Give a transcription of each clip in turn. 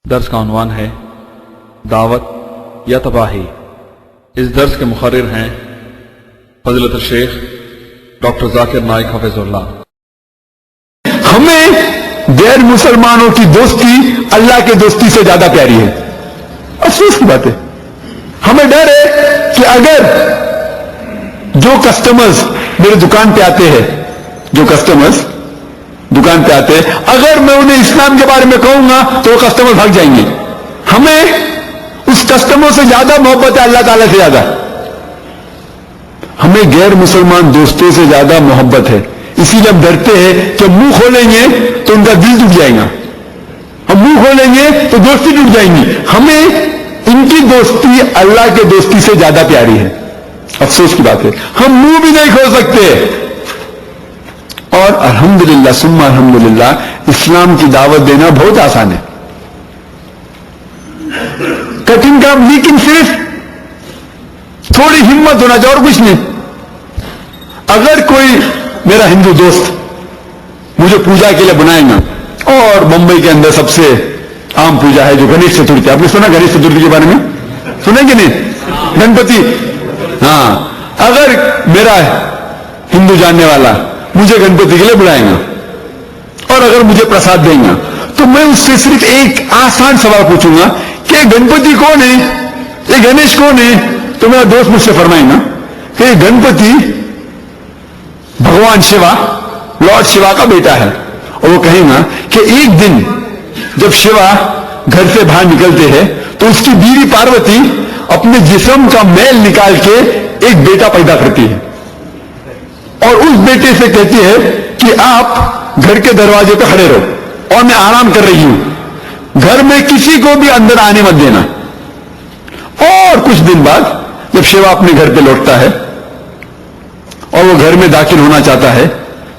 درس کا عنوان ہے دعوت یا تباہی۔ اس درس کے مقرر ہیں فضیلت الشیخ ڈاکٹر ذاکر نائک حفظ اللہ۔ ہمیں غیر مسلمانوں کی دوستی اللہ کے دوستی سے زیادہ پیاری ہے۔ افسوس کی بات ہے، ہمیں ڈر ہے کہ اگر جو کسٹمرز میرے دکان پہ آتے ہیں اگر میں انہیں اسلام کے بارے میں کہوں گا تو وہ کسٹمر بھاگ جائیں گے۔ ہمیں اس کسٹمر سے زیادہ محبت ہے اللہ تعالیٰ سے زیادہ، ہمیں غیر مسلمان دوستوں سے زیادہ محبت ہے، اسی لیے ہم ڈرتے ہیں کہ منہ کھولیں گے تو ان کا دل ٹوٹ جائے گا، ہم منہ کھولیں گے تو دوستی ٹوٹ جائیں گی۔ ہمیں ان کی دوستی اللہ کے دوستی سے زیادہ پیاری ہے۔ افسوس کی بات ہے ہم منہ بھی نہیں کھول سکتے، اور الحمدللہ ثم الحمدللہ اسلام کی دعوت دینا بہت آسان ہے، کٹھن کام، لیکن صرف تھوڑی ہمت ہونا چاہیے اور کچھ نہیں۔ اگر کوئی میرا ہندو دوست مجھے پوجا کے لیے بنائے گا، اور بمبئی کے اندر سب سے عام پوجا ہے جو گنیش چترتھی، آپ نے سنا گنیش چترتھی کے بارے میں؟ سنیں کہ نہیں؟ گنپتی، ہاں، اگر میرا ہندو جاننے والا مجھے گنپتی کے لیے بلائے گا اور اگر مجھے پرساد دیں گا تو میں اس سے صرف ایک آسان سوال پوچھوں گا کہ گنپتی کون ہے، یہ گنیش کون ہے؟ تو میرا دوست مجھ سے فرمائے گا کہ یہ گنپتی بھگوان شیوا، لارڈ شیوا کا بیٹا ہے، اور وہ کہیں گا کہ ایک دن جب شیوا گھر سے باہر نکلتے ہیں تو اس کی بیوی پاروتی اپنے جسم کا میل نکال کے ایک بیٹا پیدا کرتی ہے، اور اس بیٹے سے کہتی ہے کہ آپ گھر کے دروازے پہ کھڑے رہو اور میں آرام کر رہی ہوں، گھر میں کسی کو بھی اندر آنے مت دینا۔ اور کچھ دن بعد جب شیوا اپنے گھر پہ لوٹتا ہے اور وہ گھر میں داخل ہونا چاہتا ہے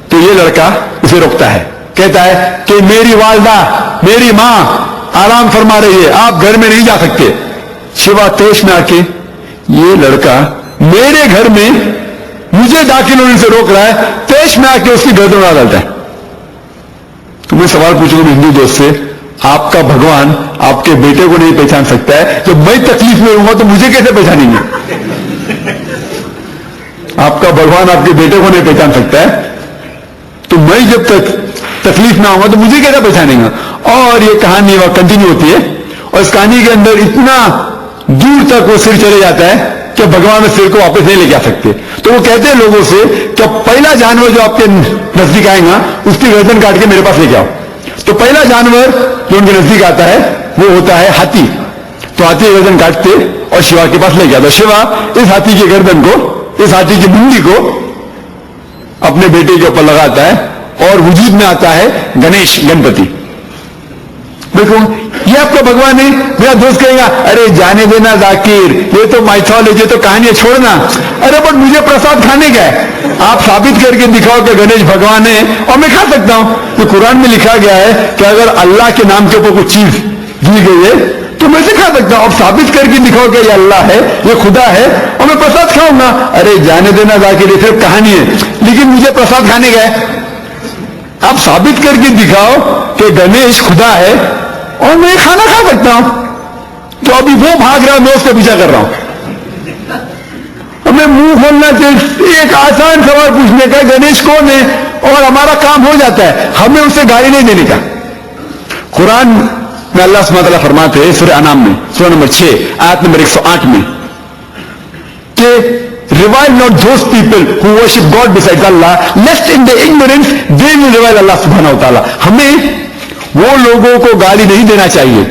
تو یہ لڑکا اسے روکتا ہے، کہتا ہے کہ میری والدہ، میری ماں آرام فرما رہی ہے، آپ گھر میں نہیں جا سکتے۔ شیوا تیش میں آ کے، یہ لڑکا میرے گھر میں مجھے داخل ہونے سے روک رہا ہے، تیش میں آ کے اس کی گردن اڑا ڈالتا ہے۔ تو میں سوال پوچھوں گا ہندو دوست سے، آپ کا بھگوان آپ کے بیٹے کو نہیں پہچان سکتا ہے، جب میں تکلیف میں ہوں گا تو مجھے کیسے پہچانیں گے؟ آپ کا بھگوان آپ کے بیٹے کو نہیں پہچان سکتا ہے تو میں جب تک تکلیف نہ ہوگا تو مجھے کیسے پہچانیں گا؟ اور یہ کہانی وہ کنٹینیو ہوتی ہے، اور اس کہانی کے اندر اتنا دور تک وہ سر چلے جاتا ہے کہ بھگوان اس سر کو واپس نہیں لے جا سکتے۔ تو وہ کہتے ہیں لوگوں سے کہ پہلا جانور جو آپ کے نزدیک آئے گا اس کی گردن کاٹ کے میرے پاس لے جاؤ۔ تو پہلا جانور جو ان کے نزدیک آتا ہے وہ ہوتا ہے ہاتھی، تو ہاتھی کی گردن کاٹتے اور شیوا کے پاس لے جاتا۔ شیوا اس ہاتھی کی گردن کو، اس ہاتھی کی منڈی کو اپنے بیٹے کے اوپر لگاتا ہے اور وجود میں آتا ہے گنیش، گنپتی۔ دیکھو یہ آپ کا بھگوان ہے۔ میرا دوست کہے گا ارے جانے دینا ذاکر، یہ تو مائتھولوجی، تو کہانی چھوڑنا، ارے بٹ مجھے پرساد کھانے کا ہے، آپ ثابت کر کے دکھاؤ کہ گنیش بھگوان ہے اور میں کھا سکتا ہوں۔ تو قرآن میں لکھا گیا ہے کہ اگر اللہ کے نام کے اوپر کوئی چیز دی گئی ہے تو میں سے کھا سکتا ہوں، اب ثابت کر کے دکھاؤ کہ یہ اللہ ہے، یہ خدا ہے اور میں پرساد کھاؤں گا۔ ارے جانے دینا ذاکر، یہ صرف کہانی ہے لیکن مجھے پرساد کھانے کا ہے۔ آپ ثابت کر کے دکھاؤ کہ گنیش خدا ہے اور میں کھانا کھا سکتا ہوں۔ تو ابھی وہ بھاگ رہا ہے، میں اس کا پیچھا کر رہا ہوں۔ ہمیں منہ کھولنا چاہیے، ایک آسان سوال پوچھنے کا، گنیش کون ہے، اور ہمارا کام ہو جاتا ہے، ہمیں اسے گالی نہیں دینے کا۔ قرآن میں اللہ سبحانہ وتعالیٰ فرماتے ہیں سورہ انعام میں، سورہ نمبر 6 آیت نمبر 108 میں کہ revile not those people who worship God besides Allah, lest in their ignorance they will revile Allah سبحانہ وتعالیٰ۔ ہمیں وہ لوگوں کو گالی نہیں دینا چاہیے،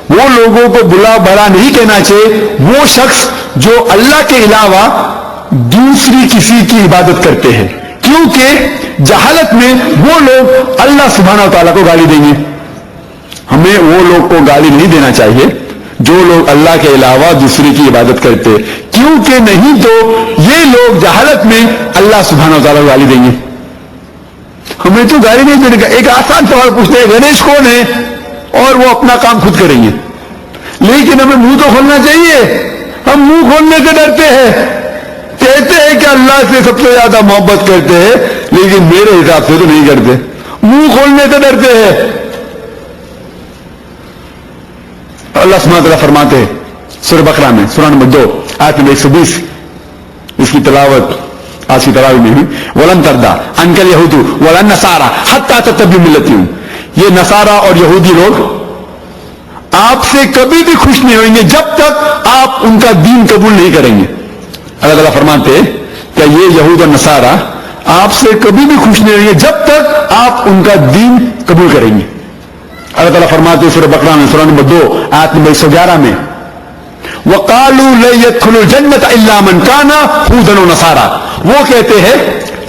وہ لوگوں کو بلا بڑا نہیں کہنا چاہیے، وہ شخص جو اللہ کے علاوہ دوسری کسی کی عبادت کرتے ہیں، کیونکہ جہالت میں وہ لوگ اللہ سبحانہ وتعالیٰ کو گالی دیں گے۔ ہمیں وہ لوگ کو گالی نہیں دینا چاہیے جو لوگ اللہ کے علاوہ دوسری کی عبادت کرتے، کیونکہ نہیں تو یہ لوگ جہالت میں اللہ سبحانہ وتعالیٰ کو گالی دیں گے۔ ہمیں تو گالی نہیں دینے کا، ایک آسان سوال پوچھتے ہیں گنیش کون ہے اور وہ اپنا کام خود کریں گے، لیکن ہمیں منہ تو کھولنا چاہیے۔ ہم منہ کھولنے سے ڈرتے ہیں، کہتے ہیں کہ اللہ سے سب سے زیادہ محبت کرتے ہیں لیکن میرے حساب سے تو نہیں کرتے، منہ کھولنے سے ڈرتے ہیں۔ اللہ سبحانہ وتعالیٰ فرماتے ہیں سورہ بقرہ میں سورہ نمبر 2 آیت نمبر 120، اس کی تلاوت آج کی تراویح میں ہوئی، وَلَن تَرْضَىٰ عَنْكَ الْيَهُودُ وَلَا النَّصَارَىٰ حَتَّىٰ تَتَّبِعَ مِلَّتَهُمْ، یہ نصارہ اور یہودی لوگ آپ سے کبھی بھی خوش نہیں ہوئیں گے جب تک آپ ان کا دین قبول نہیں کریں گے۔ اللہ تعالیٰ فرماتے ہیں کہ یہ یہود اور نصارہ آپ سے کبھی بھی خوش نہیں ہوئیں گے جب تک آپ ان کا دین قبول کریں گے۔ اللہ تعالیٰ فرماتے ہیں سورہ بقرہ میں سورہ نمبر 2 آیت نمبر 111 میں، وَقَالُوا لَن يَدْخُلُوا الْجَنَّةَ إِلَّا مَنْ كَانَ هُودًا وَنَصَارَىٰ، وہ کہتے ہیں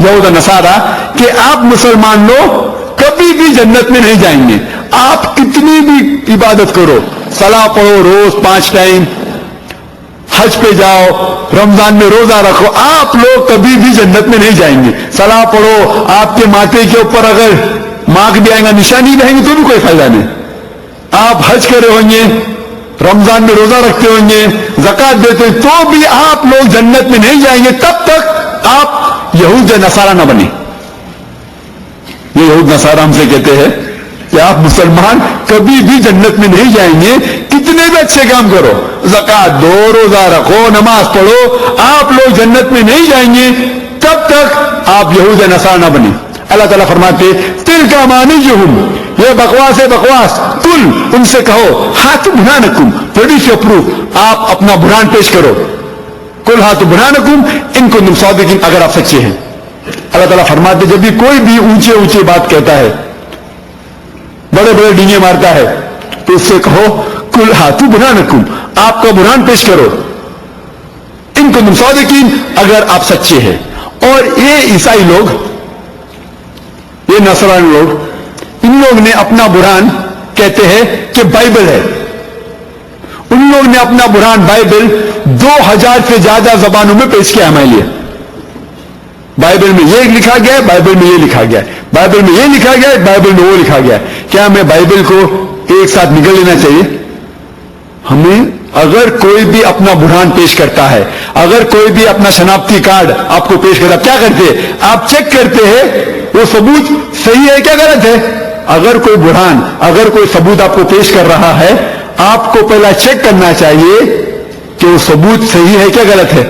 یہود اور نصارہ کہ آپ مسلمان لوگ کبھی بھی جنت میں نہیں جائیں گے، آپ کتنی بھی عبادت کرو، صلاۃ پڑھو روز 5 ٹائم، حج پہ جاؤ، رمضان میں روزہ رکھو، آپ لوگ کبھی بھی جنت میں نہیں جائیں گے۔ صلاۃ پڑھو، آپ کے ماتھے کے اوپر اگر مارک بھی آئے گا، نشانی رہیں گے تو بھی کوئی فائدہ نہیں۔ آپ حج کرے ہوں گے، رمضان میں روزہ رکھتے ہوں گے، زکات دیتے ہیں، تو بھی آپ لوگ جنت میں نہیں جائیں گے تب تک آپ یہود یا نصارہ نہ بنے۔ یہ یہود نصارہ ہم سے کہتے ہیں کہ آپ مسلمان کبھی بھی جنت میں نہیں جائیں گے، کتنے بھی اچھے کام کرو، زکات دو، روزہ رکھو، نماز پڑھو، آپ لوگ جنت میں نہیں جائیں گے تب تک آپ یہود یا نصارہ نہ بنے۔ اللہ تعالیٰ فرماتے تِلْكَ أَمَانِيُّهُمْ، یہ بکواس ہے بکواس، قُلْ ان سے کہو ہاتھ برہانکم، پروڈیوس یور پروف، آپ اپنا برہان پیش کرو، قُلْ ہاتھ برہانکم ان کنتم صادقین، اگر آپ سچے ہیں۔ اللہ تعالیٰ فرماتے جب بھی کوئی بھی اونچے اونچے بات کہتا ہے، بڑے بڑے ڈینگے مارتا ہے، تو اس سے کہو قُلْ ہاتھ برہانکم، آپ کا برہان پیش کرو، ان کنتم صادقین، اگر آپ سچے ہیں۔ اور یہ عیسائی لوگ، یہ نصرانی لوگ، ان لوگ نے اپنا برہان کہتے ہیں کہ بائبل ہے، ان لوگ نے اپنا برہان بائبل 2000 سے زیادہ زبانوں میں پیش کیا ہمارے لیے۔ بائبل میں یہ لکھا گیا ہے، بائبل میں یہ لکھا گیا ہے، بائبل میں یہ لکھا گیا ہے، بائبل میں وہ لکھا گیا ہے۔ کیا ہمیں بائبل کو ایک ساتھ نگل لینا چاہیے؟ ہمیں اگر کوئی بھی اپنا برہان پیش کرتا ہے، اگر کوئی بھی اپنا شناختی کارڈ آپ کو پیش کرتا ہے، کیا کرتے ہیں؟ آپ چیک کرتے ہیں وہ ثبوت صحیح ہے کیا غلط ہے؟ اگر کوئی برہان، اگر کوئی ثبوت آپ کو پیش کر رہا ہے، آپ کو پہلا چیک کرنا چاہیے کہ وہ ثبوت صحیح ہے کیا غلط ہے۔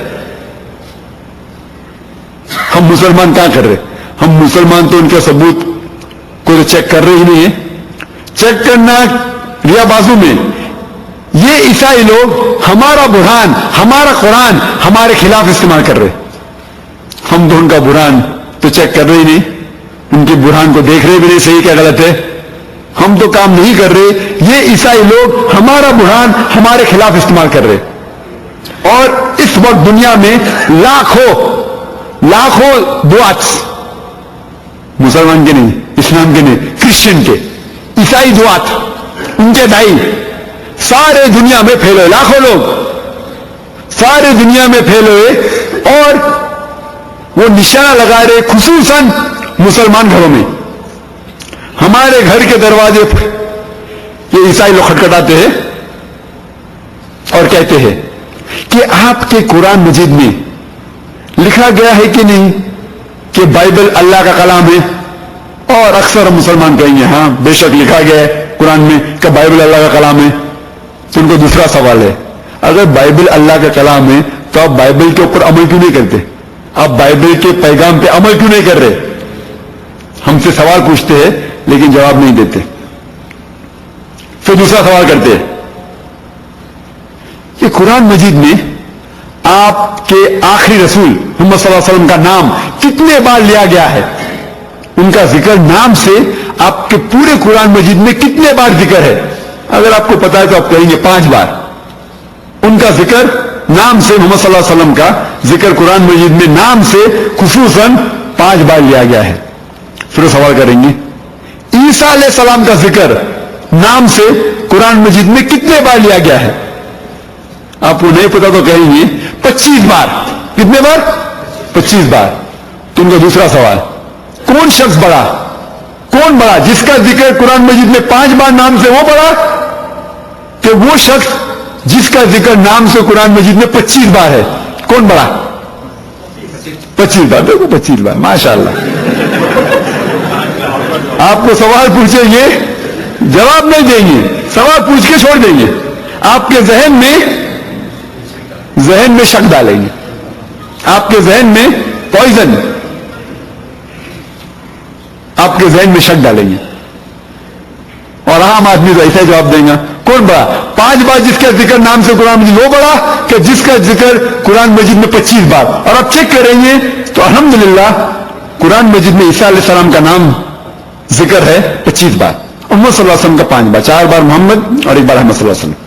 ہم مسلمان کہاں کر رہے؟ ہم مسلمان تو ان کے ثبوت کو تو چیک کر رہے ہی نہیں ہے۔ چیک کرنا ریا بازو میں، یہ عیسائی لوگ ہمارا برہان، ہمارا قرآن ہمارے خلاف استعمال کر رہے، ہم تو ان کا برہان تو چیک کر رہے ہی نہیں، ان کے برہان کو دیکھ رہے بھی نہیں صحیح کیا غلط ہے، ہم تو کام نہیں کر رہے، یہ عیسائی لوگ ہمارا برہان ہمارے خلاف استعمال کر رہے۔ اور اس وقت دنیا میں لاکھوں دعات، مسلمان کے نہیں، اسلام کے نہیں، کرسچن کے، عیسائی دعات، ان کے دائی سارے دنیا میں پھیلے، لاکھوں لوگ سارے دنیا میں پھیلے، اور وہ نشانہ لگا رہے خصوصاً مسلمان گھروں میں۔ ہمارے گھر کے دروازے پر یہ عیسائی لوگ کھٹکھٹاتے ہیں اور کہتے ہیں کہ آپ کے قرآن مجید میں لکھا گیا ہے کہ نہیں کہ بائبل اللہ کا کلام ہے؟ اور اکثر مسلمان کہیں گے ہاں بے شک لکھا گیا ہے قرآن میں کہ بائبل اللہ کا کلام ہے۔ تو ان کو دوسرا سوال ہے، اگر بائبل اللہ کا کلام ہے تو آپ بائبل کے اوپر عمل کیوں نہیں کرتے؟ آپ بائبل کے پیغام پہ عمل کیوں نہیں کر رہے؟ ہم سے سوال پوچھتے ہیں لیکن جواب نہیں دیتے۔ پھر دوسرا سوال کرتے ہیں کہ قرآن مجید میں آپ کے آخری رسول محمد صلی اللہ علیہ وسلم کا نام کتنے بار لیا گیا ہے؟ ان کا ذکر نام سے آپ کے پورے قرآن مجید میں کتنے بار ذکر ہے؟ اگر آپ کو پتا ہے تو آپ کہیں گے 5 بار۔ ان کا ذکر نام سے، محمد صلی اللہ علیہ وسلم کا ذکر قرآن مجید میں نام سے خصوصاً 5 بار لیا گیا ہے۔ پھر سوال کریں گے عیسیٰ علیہ السلام کا ذکر نام سے قرآن مجید میں کتنے بار لیا گیا ہے؟ آپ کو نہیں پتا تو کہیں گے 25 بار۔ کتنے بار؟ 25 بار۔ تو ان کا دوسرا سوال، کون شخص بڑا؟ کون بڑا؟ جس کا ذکر قرآن مجید میں 5 بار نام سے وہ بڑا، کہ وہ شخص جس کا ذکر نام سے قرآن مجید میں 25 بار ہے؟ کون بڑا؟ 25 بار۔ دیکھو 25 بار، ماشاءاللہ۔ آپ کو سوال پوچھیں گے جواب نہیں دیں گے، سوال پوچھ کے چھوڑ دیں گے۔ آپ کے ذہن میں شک ڈالیں گے, آپ کے ذہن میں پوائزن, آپ کے ذہن میں شک ڈالیں گے. اور عام آدمی تو ایسا جواب دیں گا, کون بڑا؟ 5 بار جس کا ذکر نام سے قرآن مجید وہ بڑا کہ جس کا ذکر قرآن مجید میں 25 بار. اور آپ چیک کریں گے تو الحمدللہ قرآن مجید میں عیسیٰ علیہ السلام کا نام ذکر ہے 25 بار, محمد صلی اللہ علیہ وسلم کا 5 بار, 4 بار محمد اور 1 بار احمد صلی اللہ علیہ وسلم.